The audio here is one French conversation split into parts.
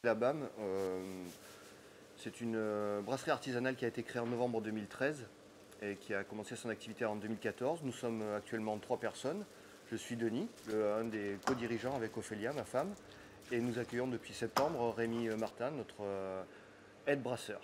La BAM, c'est une brasserie artisanale qui a été créée en novembre 2013 et qui a commencé son activité en 2014. Nous sommes actuellement 3 personnes. Je suis Denis, un des co-dirigeants avec Ophélia, ma femme, et nous accueillons depuis septembre Rémi Martin, notre aide brasseur.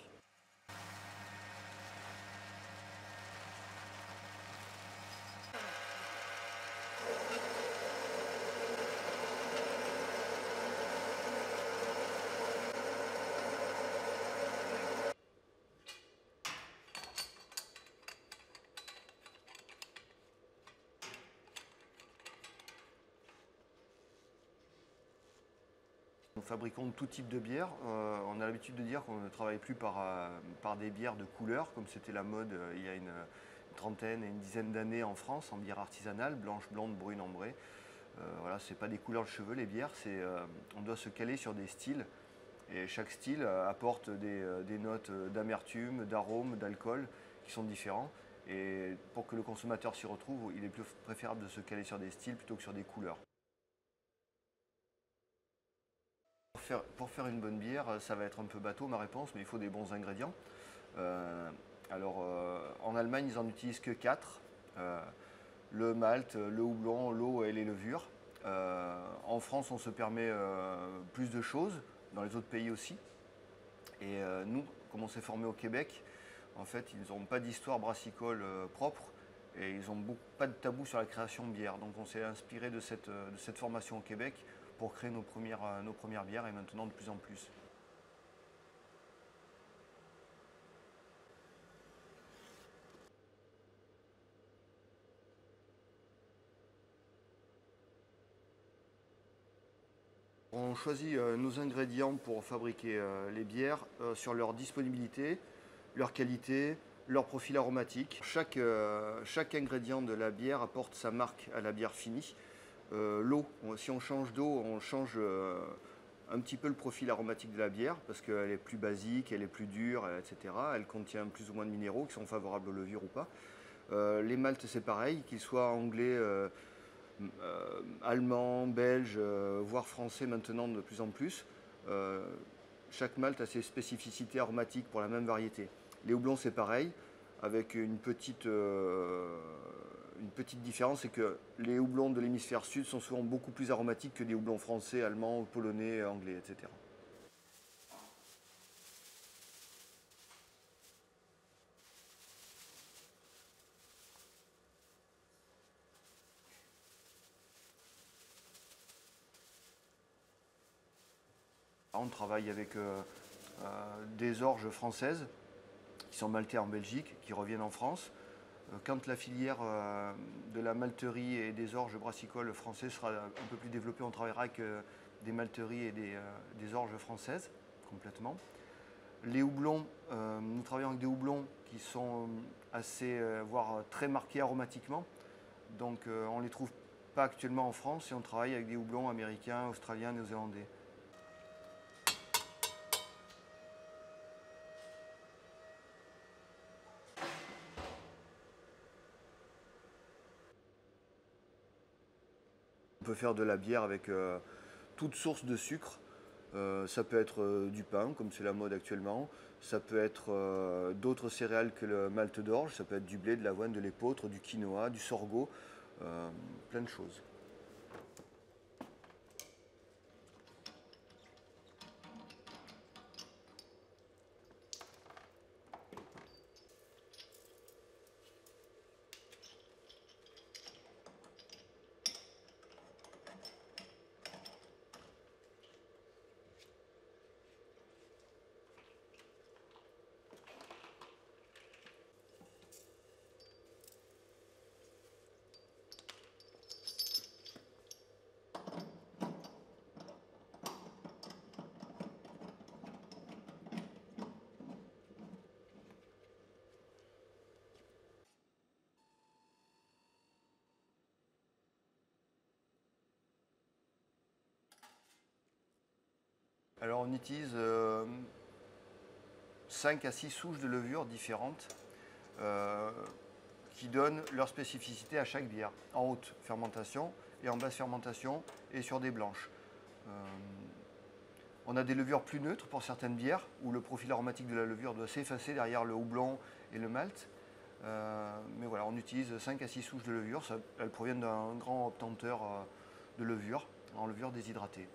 Nous fabriquons tout type de bière. On a l'habitude de dire qu'on ne travaille plus par des bières de couleur, comme c'était la mode il y a une trentaine et une dizaine d'années en France, en bière artisanale, blanche, blonde, brune, ambrée. Voilà, c'est pas des couleurs de cheveux les bières, on doit se caler sur des styles. Et chaque style apporte des notes d'amertume, d'arôme, d'alcool qui sont différents. Et pour que le consommateur s'y retrouve, il est plus préférable de se caler sur des styles plutôt que sur des couleurs. Pour faire une bonne bière, ça va être un peu bateau ma réponse, mais il faut des bons ingrédients. Euh, en Allemagne, ils en utilisent que 4. Le malt, le houblon, l'eau et les levures. En France, on se permet plus de choses, dans les autres pays aussi. Et nous, comme on s'est formé au Québec, en fait, ils n'ont pas d'histoire brassicole propre et ils n'ont pas de tabou sur la création de bière. Donc on s'est inspiré de cette formation au Québec pour créer nos premières bières et maintenant de plus en plus. On choisit nos ingrédients pour fabriquer les bières sur leur disponibilité, leur qualité, leur profil aromatique. Chaque ingrédient de la bière apporte sa marque à la bière finie. L'eau, si on change d'eau, on change un petit peu le profil aromatique de la bière parce qu'elle est plus basique, elle est plus dure, etc. Elle contient plus ou moins de minéraux qui sont favorables aux levures ou pas. Les maltes, c'est pareil, qu'ils soient anglais, allemand, belge, voire français maintenant de plus en plus. Euh, Chaque malt a ses spécificités aromatiques pour la même variété. Les houblons, c'est pareil, avec une petite différence, c'est que les houblons de l'hémisphère sud sont souvent beaucoup plus aromatiques que des houblons français, allemands, polonais, anglais, etc. On travaille avec des orges françaises qui sont maltées en Belgique, qui reviennent en France. Quand la filière de la malterie et des orges brassicoles françaises sera un peu plus développée, on travaillera avec des malteries et des orges françaises complètement. Les houblons, nous travaillons avec des houblons qui sont assez, voire très marqués aromatiquement. Donc on ne les trouve pas actuellement en France et on travaille avec des houblons américains, australiens, néo-zélandais. On peut faire de la bière avec toute source de sucre. Ça peut être du pain, comme c'est la mode actuellement. Ça peut être d'autres céréales que le malt d'orge. Ça peut être du blé, de l'avoine, de l'épeautre, du quinoa, du sorgho, plein de choses. Alors on utilise 5 à 6 souches de levure différentes euh, qui donnent leur spécificité à chaque bière, en haute fermentation et en basse fermentation et sur des blanches. Euh, On a des levures plus neutres pour certaines bières, où le profil aromatique de la levure doit s'effacer derrière le houblon et le malt. Mais voilà, on utilise 5 à 6 souches de levure. Elles proviennent d'un grand obtenteur de levure, en levure déshydratée.